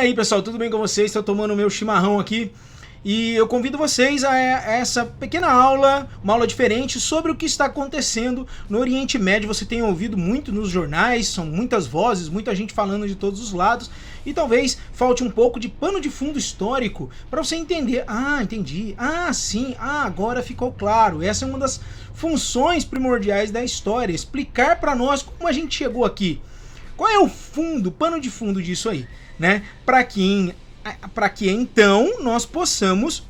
aí, pessoal, tudo bem com vocês? Estou tomando o meu chimarrão aqui e eu convido vocês a essa pequena aula, uma aula diferente sobre o que está acontecendo no Oriente Médio. Você tem ouvido muito nos jornais, são muitas vozes, muita gente falando de todos os lados e talvez falte um pouco de pano de fundo histórico para você entender. Ah, entendi. Ah, sim. Ah, agora ficou claro. Essa é uma das funções primordiais da história, explicar para nós como a gente chegou aqui. Qual é o fundo, pano de fundo disso aí, né? Para que então nós possamos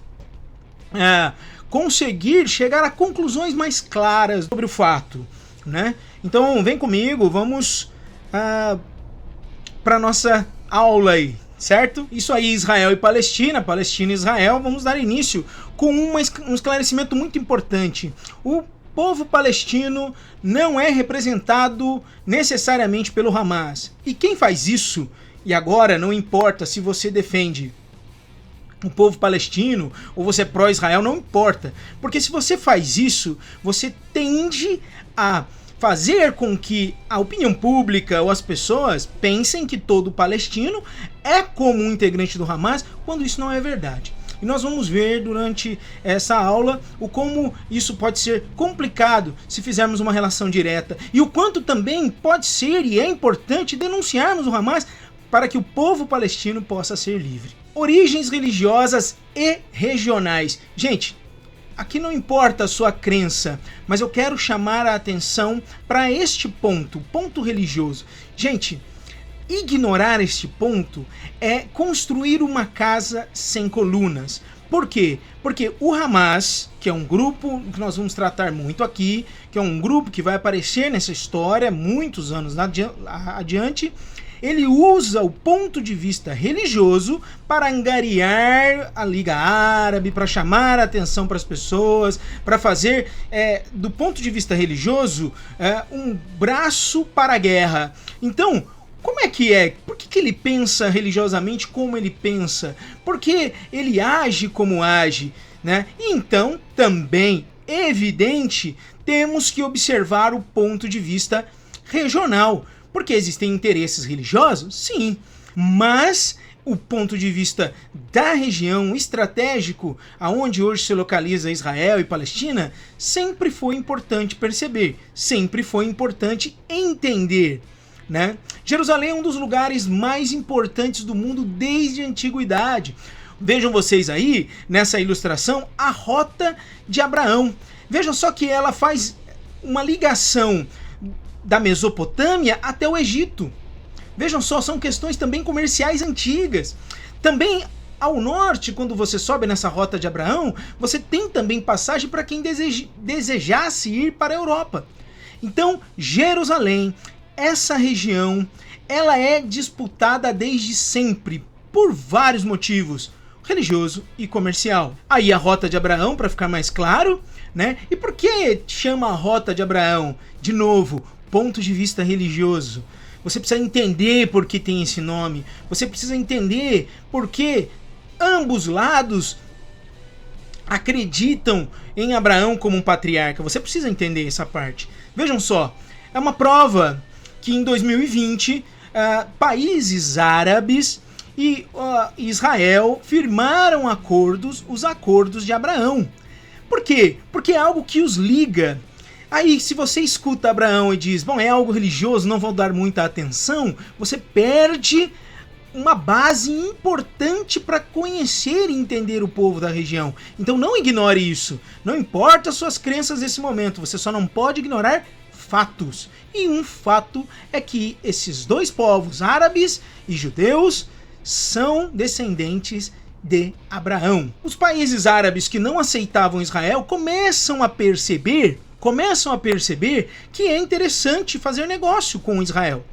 conseguir chegar a conclusões mais claras sobre o fato, né? Então vem comigo, vamos para nossa aula aí, certo? Isso aí, Israel e Palestina, Palestina e Israel. Vamos dar início com um esclarecimento muito importante. O povo palestino não é representado necessariamente pelo Hamas. E quem faz isso, e agora não importa se você defende o povo palestino ou você é pró-Israel, não importa. Porque se você faz isso, você tende a fazer com que a opinião pública ou as pessoas pensem que todo palestino é como um integrante do Hamas, quando isso não é verdade. E nós vamos ver durante essa aula o como isso pode ser complicado se fizermos uma relação direta e o quanto também pode ser e é importante denunciarmos o Hamas para que o povo palestino possa ser livre. Origens religiosas e regionais. Gente, aqui não importa a sua crença, mas eu quero chamar a atenção para este ponto, ponto religioso. Gente, ignorar este ponto é construir uma casa sem colunas. Por quê? Porque o Hamas, que é um grupo que nós vamos tratar muito aqui, que é um grupo que vai aparecer nessa história muitos anos adiante, ele usa o ponto de vista religioso para angariar a Liga Árabe, para chamar a atenção para as pessoas, para fazer, do ponto de vista religioso, um braço para a guerra. Então, como é que é? Por que ele pensa religiosamente como ele pensa? Por que ele age como age, né? E então, também, evidente, temos que observar o ponto de vista regional. Porque existem interesses religiosos? Sim, mas o ponto de vista da região estratégico, aonde hoje se localiza Israel e Palestina, sempre foi importante perceber, sempre foi importante entender, né? Jerusalém é um dos lugares mais importantes do mundo desde a antiguidade. Vejam vocês aí, nessa ilustração, a Rota de Abraão. Vejam só que ela faz uma ligação da Mesopotâmia até o Egito. Vejam só, são questões também comerciais antigas. Também ao norte, quando você sobe nessa Rota de Abraão, você tem também passagem para quem desejasse ir para a Europa. Então, Jerusalém, essa região, ela é disputada desde sempre, por vários motivos, religioso e comercial. Aí a Rota de Abraão, para ficar mais claro, né? E por que chama a Rota de Abraão? De novo, ponto de vista religioso. Você precisa entender por que tem esse nome. Você precisa entender por que ambos lados acreditam em Abraão como um patriarca. Você precisa entender essa parte. Vejam só, é uma prova que em 2020 países árabes e Israel firmaram os acordos de Abraão. Por quê? Porque é algo que os liga. Aí, se você escuta Abraão e diz, bom, é algo religioso, não vou dar muita atenção, você perde uma base importante para conhecer e entender o povo da região. Então não ignore isso. Não importa as suas crenças nesse momento, você só não pode ignorar fatos. E um fato é que esses dois povos, árabes e judeus, são descendentes de Abraão. Os países árabes que não aceitavam Israel começam a perceber que é interessante fazer negócio com Israel,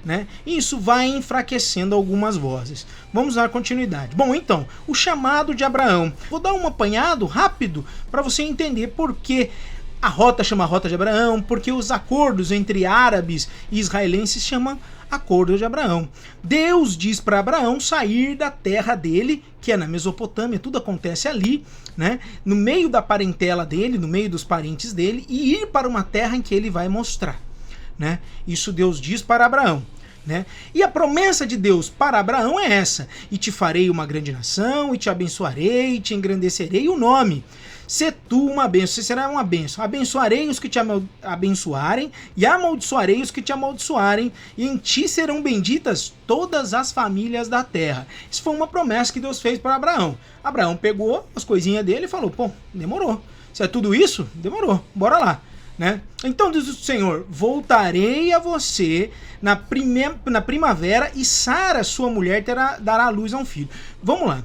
né? E isso vai enfraquecendo algumas vozes. Vamos dar continuidade. Bom, então, o chamado de Abraão. Vou dar um apanhado rápido para você entender por que a rota chama Rota de Abraão, porque os acordos entre árabes e israelenses chamam Acordo de Abraão. Deus diz para Abraão sair da terra dele, que é na Mesopotâmia, tudo acontece ali, né? No meio da parentela dele, no meio dos parentes dele, e ir para uma terra em que ele vai mostrar, né? Isso Deus diz para Abraão, né? E a promessa de Deus para Abraão é essa: e te farei uma grande nação, e te abençoarei, e te engrandecerei o nome. Se tu uma bênção, você será uma bênção. Abençoarei os que te abençoarem, e amaldiçoarei os que te amaldiçoarem, e em ti serão benditas todas as famílias da terra. Isso foi uma promessa que Deus fez para Abraão. Abraão pegou as coisinhas dele e falou: pô, demorou. Se é tudo isso, demorou, bora lá. Né? Então diz o Senhor: voltarei a você na primavera, e Sara, sua mulher, dará à luz a um filho. Vamos lá.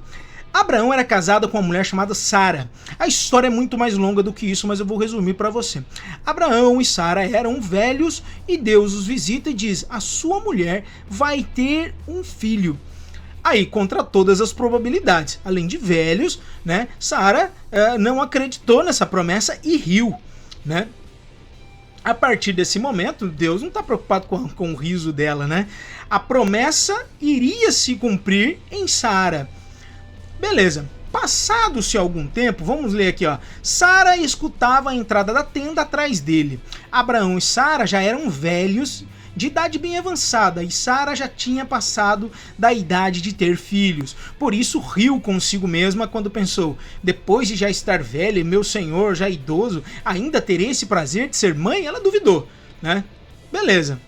Abraão era casado com uma mulher chamada Sara. A história é muito mais longa do que isso, mas eu vou resumir para você. Abraão e Sara eram velhos e Deus os visita e diz: a sua mulher vai ter um filho. Aí, contra todas as probabilidades, além de velhos, né, Sara não acreditou nessa promessa e riu, né? A partir desse momento, Deus não está preocupado com o riso dela, né? A promessa iria se cumprir em Sara. Beleza. Passado-se algum tempo, vamos ler aqui, ó. Sara escutava a entrada da tenda atrás dele. Abraão e Sara já eram velhos, de idade bem avançada, e Sara já tinha passado da idade de ter filhos. Por isso riu consigo mesma quando pensou: depois de já estar velha e meu senhor já idoso, ainda terei esse prazer de ser mãe? Ela duvidou, né? Beleza.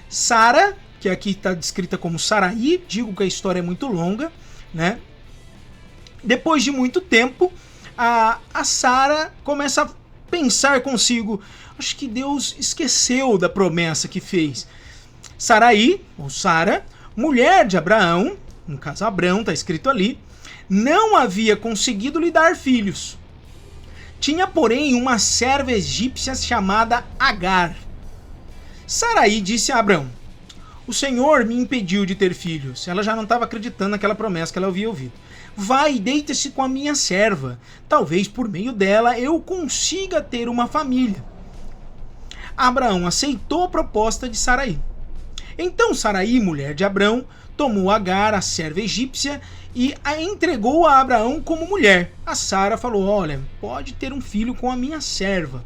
Sara, que aqui está descrita como Sarai, digo que a história é muito longa, né? Depois de muito tempo, a Sara começa a pensar consigo: acho que Deus esqueceu da promessa que fez. Sarai, ou Sara, mulher de Abraão, no caso Abrão está escrito ali, não havia conseguido lhe dar filhos. Tinha, porém, uma serva egípcia chamada Agar. Sarai disse a Abrão: o Senhor me impediu de ter filhos. Ela já não estava acreditando naquela promessa que ela havia ouvido. Vai e deita-se com a minha serva. Talvez por meio dela eu consiga ter uma família. Abraão aceitou a proposta de Sarai. Então Sarai, mulher de Abrão, tomou Agar, a serva egípcia, e a entregou a Abraão como mulher. A Sara falou: olha, pode ter um filho com a minha serva.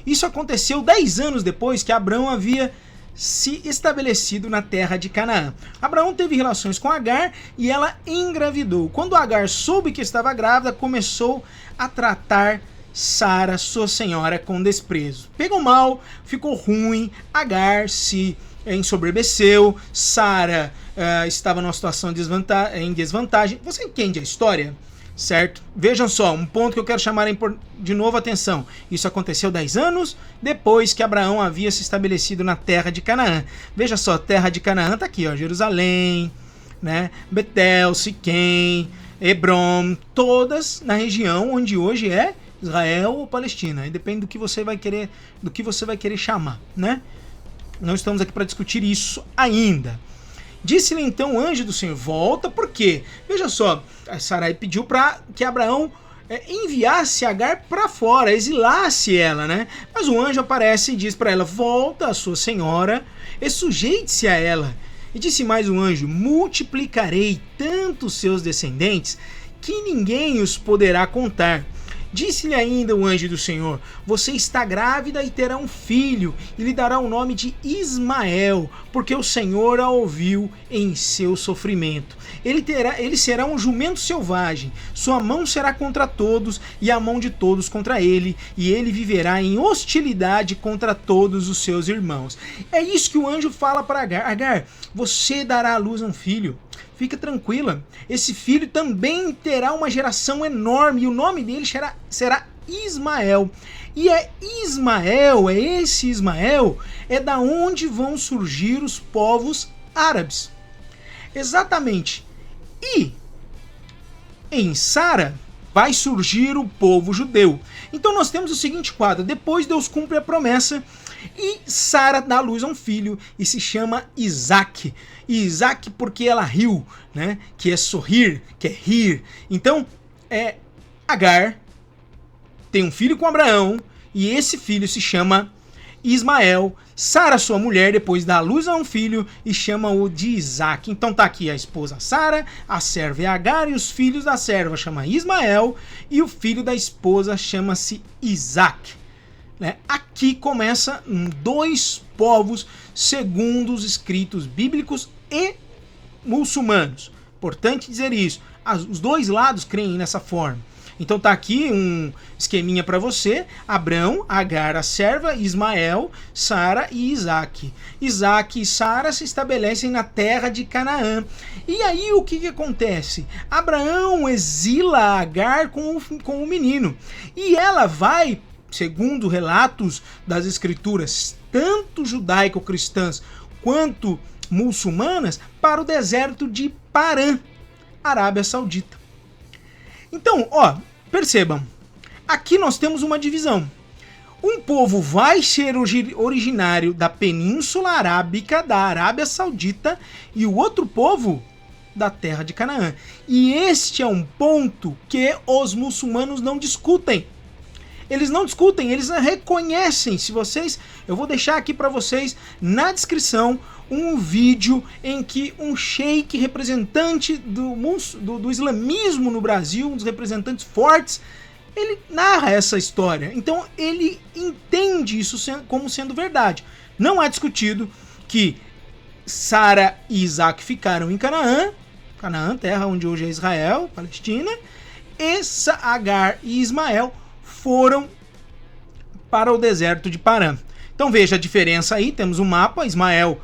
Isso aconteceu 10 anos depois que Abrão havia se estabelecido na terra de Canaã. Abraão teve relações com Agar e ela engravidou. Quando Agar soube que estava grávida, começou a tratar Sara, sua senhora, com desprezo. Pegou mal, ficou ruim, Agar se ensoberbeceu, Sara estava numa situação em desvantagem. Você entende a história? Certo? Vejam só, um ponto que eu quero chamar de novo a atenção. Isso aconteceu 10 anos depois que Abraão havia se estabelecido na terra de Canaã. Veja só, a terra de Canaã está aqui, ó, Jerusalém, né? Betel, Siquém, Hebrom, todas na região onde hoje é Israel ou Palestina. Aí depende do que você vai querer chamar, né? Não estamos aqui para discutir isso ainda. Disse-lhe então o anjo do Senhor: volta, por quê? Veja só, a Sarai pediu para que Abraão enviasse Agar para fora, exilasse ela, né? Mas o anjo aparece e diz para ela: volta a sua senhora e sujeite-se a ela. E disse mais o anjo: multiplicarei tanto os seus descendentes que ninguém os poderá contar. Disse-lhe ainda o anjo do Senhor: você está grávida e terá um filho, e lhe dará o nome de Ismael, porque o Senhor a ouviu em seu sofrimento. Ele será um jumento selvagem, sua mão será contra todos, e a mão de todos contra ele, e ele viverá em hostilidade contra todos os seus irmãos. É isso que o anjo fala para Agar: Agar, você dará à luz um filho. Fica tranquila, esse filho também terá uma geração enorme e o nome dele será Ismael. E esse Ismael é da onde vão surgir os povos árabes. Exatamente. E em Sara vai surgir o povo judeu. Então nós temos o seguinte quadro: depois Deus cumpre a promessa e Sara dá à luz a um filho e se chama Isaac. E Isaac porque ela riu, né? Que é sorrir, que é rir. Então, Agar tem um filho com Abraão e esse filho se chama Ismael. Sara, sua mulher, depois dá à luz a um filho e chama-o de Isaac. Então tá aqui a esposa Sara, a serva é Agar, e os filhos da serva chama Ismael e o filho da esposa chama-se Isaac. né? Aqui começa dois povos segundo os escritos bíblicos e muçulmanos. Importante dizer isso. Os dois lados creem nessa forma. Então tá aqui um esqueminha para você: Abrão, Agar, a serva, Ismael, Sara e Isaac. Isaac e Sara se estabelecem na terra de Canaã. E aí o que acontece? Abraão exila Agar com o menino. E ela vai, segundo relatos das escrituras, tanto judaico-cristãs quanto muçulmanas, para o deserto de Parã, Arábia Saudita. Então, ó, percebam, aqui nós temos uma divisão. Um povo vai ser originário da Península Arábica, da Arábia Saudita, e o outro povo da terra de Canaã. E este é um ponto que os muçulmanos não discutem. Eles não discutem, eles reconhecem. Se vocês, eu vou deixar aqui para vocês na descrição um vídeo em que um sheik representante do islamismo no Brasil, um dos representantes fortes, ele narra essa história. Então ele entende isso como sendo verdade. Não há discutido que Sara e Isaac ficaram em Canaã, terra onde hoje é Israel, Palestina, e Agar e Ismael foram para o deserto de Parã. Então veja a diferença aí, temos um mapa. Ismael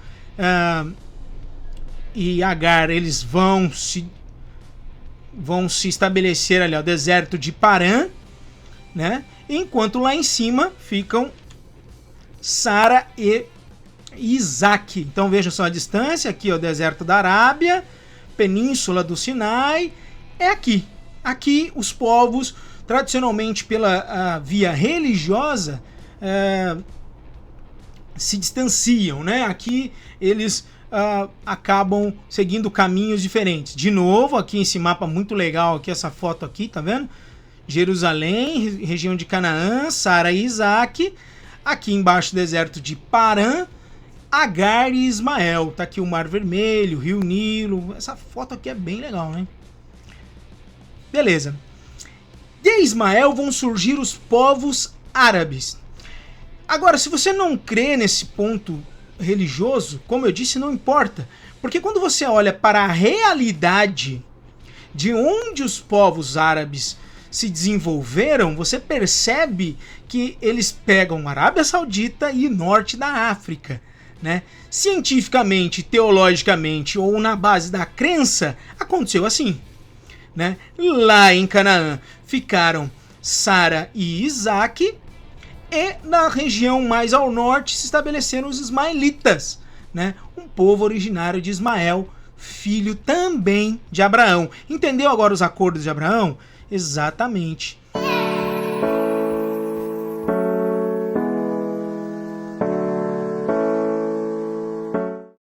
e Agar, eles vão se estabelecer ali ao deserto de Parã, né? Enquanto lá em cima ficam Sara e Isaac. Então veja só a distância, aqui é o deserto da Arábia, Península do Sinai, é aqui. Aqui os povos, tradicionalmente pela via religiosa, se distanciam, né? Aqui eles acabam seguindo caminhos diferentes. De novo, aqui esse mapa muito legal, aqui essa foto aqui, tá vendo? Jerusalém, região de Canaã, Sara e Isaac. Aqui embaixo, deserto de Parã, Agar e Ismael. Tá aqui o Mar Vermelho, o Rio Nilo. Essa foto aqui é bem legal, né? Beleza. De Ismael vão surgir os povos árabes. Agora, se você não crê nesse ponto religioso, como eu disse, não importa. Porque quando você olha para a realidade de onde os povos árabes se desenvolveram, você percebe que eles pegam a Arábia Saudita e norte da África, né? Cientificamente, teologicamente ou na base da crença, aconteceu assim, né? Lá em Canaã ficaram Sara e Isaac, e na região mais ao norte se estabeleceram os ismaelitas, né? Um povo originário de Ismael, filho também de Abraão. Entendeu agora os acordos de Abraão? Exatamente.